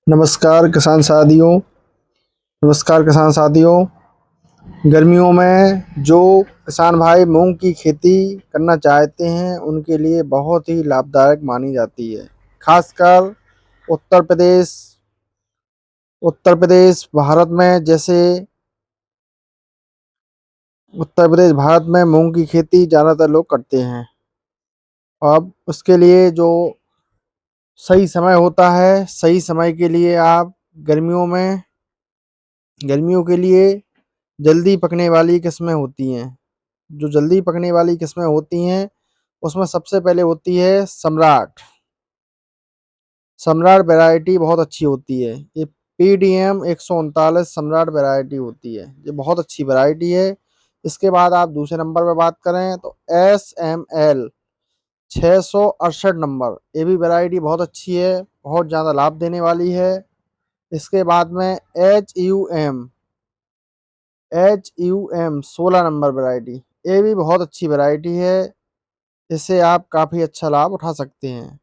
नमस्कार किसान साथियों। नमस्कार किसान साथियों। गर्मियों में जो किसान भाई मूंग की खेती करना चाहते हैं उनके लिए बहुत ही लाभदायक मानी जाती है। खासकर उत्तर प्रदेश भारत में जैसे उत्तर प्रदेश भारत में मूंग की खेती ज़्यादातर लोग करते हैं। अब उसके लिए जो सही समय होता है, सही समय के लिए आप गर्मियों में गर्मियों के लिए जल्दी पकने वाली किस्में होती हैं। जो जल्दी पकने वाली किस्में होती हैं उसमें सबसे पहले होती है सम्राट। सम्राट वैरायटी बहुत अच्छी होती है। ये PDM 139 सम्राट वैरायटी होती है। ये बहुत अच्छी वैरायटी है। इसके बाद आप दूसरे नंबर पर बात करें तो SML 668 नंबर, ये भी वैरायटी बहुत अच्छी है, बहुत ज़्यादा लाभ देने वाली है। इसके बाद में H U M 16 number variety, ये भी बहुत अच्छी वैरायटी है। इससे आप काफ़ी अच्छा लाभ उठा सकते हैं।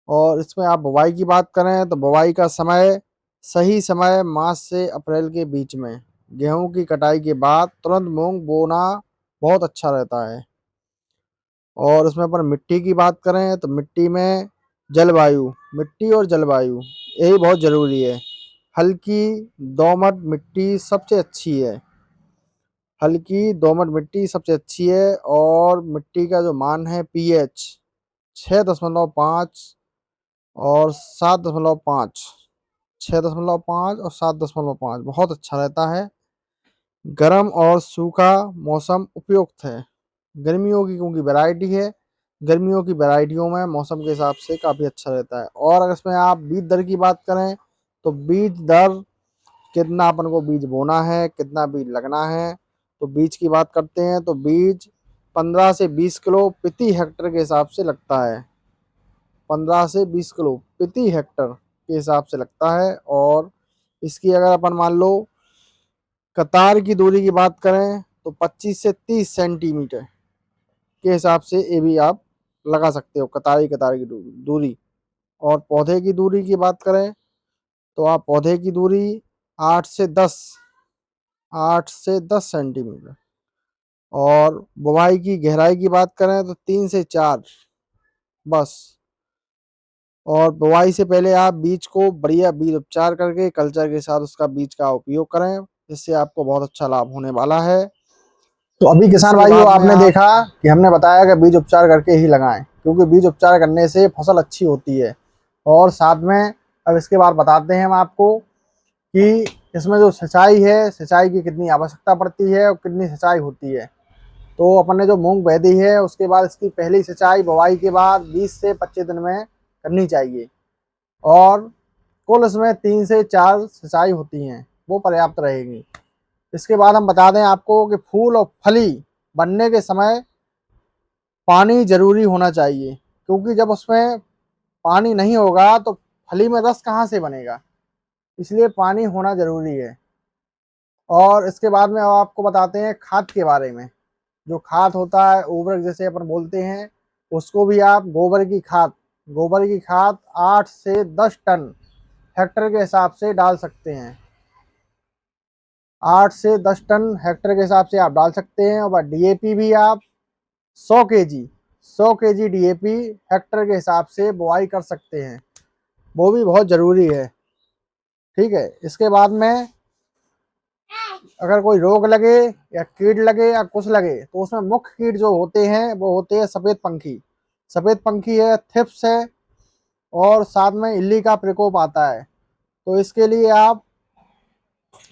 और इसमें आप बुवाई की बात करें तो बुवाई का समय, सही समय मार्च से अप्रैल के बीच में, गेहूं की कटाई के बाद तुरंत मूंग बोना बहुत अच्छा रहता है। और इसमें अपन मिट्टी की बात करें तो मिट्टी में मिट्टी और जलवायु यही बहुत ज़रूरी है। हल्की दोमट मिट्टी सबसे अच्छी है। हल्की दोमट मिट्टी सबसे अच्छी है। और मिट्टी का जो मान है pH 6.5 और 7.5, 6.5 और 7.5 बहुत अच्छा रहता है। गर्म और सूखा मौसम उपयुक्त है। गर्मियों की क्योंकि वैरायटी है, गर्मियों की वैरायटियों में मौसम के हिसाब से काफ़ी अच्छा रहता है। और अगर इसमें आप बीज दर की बात करें तो बीज दर, कितना अपन को बीज बोना है, कितना बीज लगना है, तो बीज की बात करते हैं तो बीज 15 से 20 किलो प्रति हेक्टर के हिसाब से लगता है। 15 से 20 किलो प्रति हेक्टर के हिसाब से लगता है। और इसकी अगर अपन मान लो कतार की दूरी की बात करें तो 25 से 30 सेंटीमीटर के हिसाब से ये भी आप लगा सकते हो, कतार की दूरी। और पौधे की दूरी की बात करें तो आप पौधे की दूरी 8 से 10 8 से 10 सेंटीमीटर। और बुवाई की गहराई की बात करें तो 3 से 4 बस। और बुवाई से पहले आप बीज को बढ़िया बीज उपचार करके कल्चर के साथ उसका बीज का उपयोग करें, जिससे आपको बहुत अच्छा लाभ होने वाला है। तो अभी किसान इसके भाइयों बाद में आपने आप देखा कि हमने बताया कि बीज उपचार करके ही लगाएं, क्योंकि बीज उपचार करने से फसल अच्छी होती है। और साथ में अब इसके बाद बताते हैं हम आपको कि इसमें जो सिंचाई है, सिंचाई की कितनी आवश्यकता पड़ती है और कितनी सिंचाई होती है। तो अपन ने जो मूंग बह दी है उसके बाद इसकी पहली सिंचाई बुवाई के बाद 20 से 25 दिन में करनी चाहिए। और कुल इसमें 3 से 4 सिंचाई होती हैं, वो पर्याप्त रहेगी। इसके बाद हम बता दें आपको कि फूल और फली बनने के समय पानी जरूरी होना चाहिए, क्योंकि जब उसमें पानी नहीं होगा तो फली में रस कहाँ से बनेगा, इसलिए पानी होना जरूरी है। और इसके बाद में अब आपको बताते हैं खाद के बारे में। जो खाद होता है उर्वरक जैसे अपन बोलते हैं, उसको भी आप गोबर की खाद 8 से 10 टन हेक्टर के हिसाब से डाल सकते हैं। 8 से 10 टन हेक्टर के हिसाब से आप डाल सकते हैं। और DAP भी आप 100 केजी DAP हेक्टर के हिसाब से बुआई कर सकते हैं, वो भी बहुत ज़रूरी है। ठीक है। इसके बाद में अगर कोई रोग लगे या कीट लगे या कुछ लगे तो उसमें मुख्य कीट जो होते हैं वो होते हैं सफ़ेद पंखी है, थिप्स है, और साथ में इल्ली का प्रकोप आता है। तो इसके लिए आप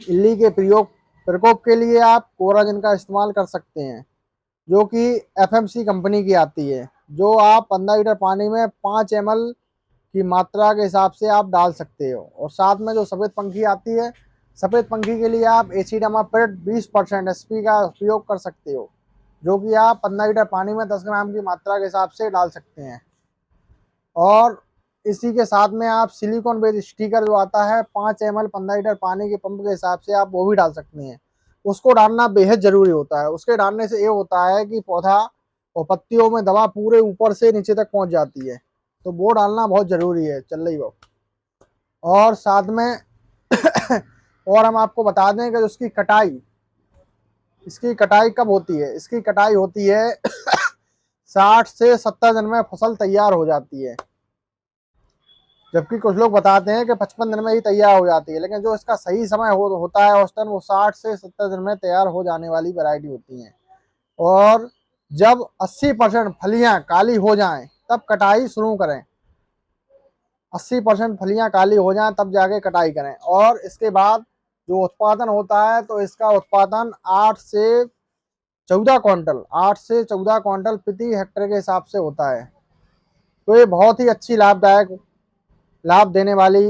इल्ली के प्रकोप के लिए आप कोराजिन का इस्तेमाल कर सकते हैं, जो कि FMC कंपनी की आती है, जो आप 15 लीटर पानी में 5 ml की मात्रा के हिसाब से आप डाल सकते हो। और साथ में जो सफ़ेद पंखी आती है, सफ़ेद पंखी के लिए आप एसिडामाप्रिड 20% SP का उपयोग कर सकते हो, जो कि आप 15 लीटर पानी में 10 ग्राम की मात्रा के हिसाब से डाल सकते हैं। और इसी के साथ में आप सिलिकॉन बेस्ड स्टिकर जो आता है 5 ml 15 लीटर पानी के पंप के हिसाब से आप वो भी डाल सकते हैं। उसको डालना बेहद ज़रूरी होता है। उसके डालने से ये होता है कि पौधा और पत्तियों में दवा पूरे ऊपर से नीचे तक पहुंच जाती है, तो वो डालना बहुत ज़रूरी है। चल रही वो। और साथ में और हम आपको बता दें कि उसकी कटाई, इसकी कटाई कब होती है? इसकी कटाई होती है 60 से 70 दिन में फसल तैयार हो जाती है, जबकि कुछ लोग बताते हैं कि 55 दिन में ही तैयार हो जाती है, लेकिन जो इसका सही समय होता है औसतन वो 60 से 70 दिन में तैयार हो जाने वाली वैरायटी होती है। और जब 80% फलियां काली हो जाएं तब कटाई शुरू करें। 80% फलियां काली हो जाएं तब जाके कटाई करें। और इसके बाद जो उत्पादन होता है तो इसका उत्पादन 8 से 14 क्विंटल प्रति हेक्टेयर के हिसाब से होता है। तो ये बहुत ही अच्छी लाभदायक, लाभ देने वाली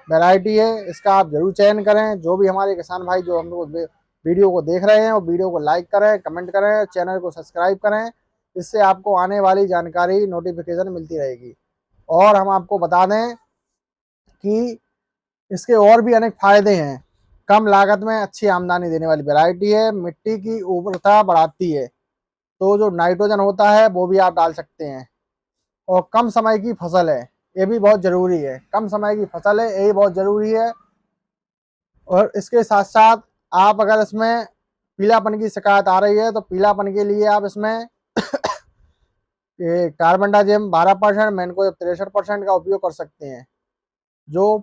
वैरायटी है। इसका आप जरूर चयन करें। जो भी हमारे किसान भाई जो हम लोग वीडियो को देख रहे हैं वो वीडियो को लाइक करें, कमेंट करें, चैनल को सब्सक्राइब करें। इससे आपको आने वाली जानकारी नोटिफिकेशन मिलती रहेगी। और हम आपको बता दें कि इसके और भी अनेक फायदे हैं। कम लागत में अच्छी आमदनी देने वाली वैरायटी है। मिट्टी की उर्वरता बढ़ाती है, तो जो नाइट्रोजन होता है वो भी आप डाल सकते हैं। और कम समय की फसल है, ये भी बहुत जरूरी है। कम समय की फसल है, ये बहुत जरूरी है। और इसके साथ साथ आप अगर इसमें पीलापन की शिकायत आ रही है तो पीलापन के लिए आप इसमें ये कार्बनडाजिम 12%, मैनकोजेब 63% का उपयोग कर सकते हैं, जो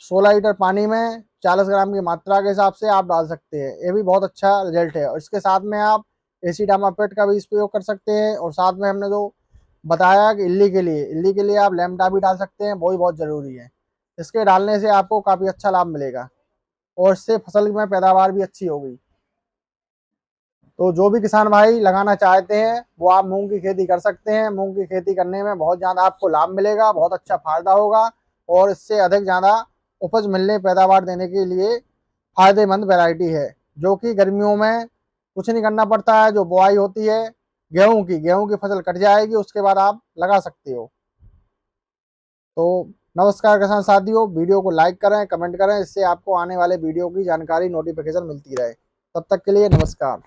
16 लीटर पानी में 40 ग्राम की मात्रा के हिसाब से आप डाल सकते हैं। ये भी बहुत अच्छा रिजल्ट है। और इसके साथ में आप एसिडामापेट का भी प्रयोग कर सकते हैं। और साथ में हमने जो बताया कि इल्ली के लिए आप लैम्डा भी डाल सकते हैं, वो भी बहुत ज़रूरी है। इसके डालने से आपको काफ़ी अच्छा लाभ मिलेगा और इससे फसल में पैदावार भी अच्छी होगी। तो जो भी किसान भाई लगाना चाहते हैं वो आप मूंग की खेती कर सकते हैं। मूंग की खेती करने में बहुत ज़्यादा आपको लाभ मिलेगा, बहुत अच्छा फायदा होगा। और इससे अधिक ज़्यादा उपज मिलने, पैदावार देने के लिए फायदेमंद वैरायटी है, जो कि गर्मियों में कुछ नहीं करना पड़ता है। जो बुआई होती है गेहूं की फसल कट जाएगी, उसके बाद आप लगा सकते हो। तो नमस्कार किसान साथियों, वीडियो को लाइक करें, कमेंट करें, इससे आपको आने वाले वीडियो की जानकारी नोटिफिकेशन मिलती रहे। तब तक के लिए नमस्कार।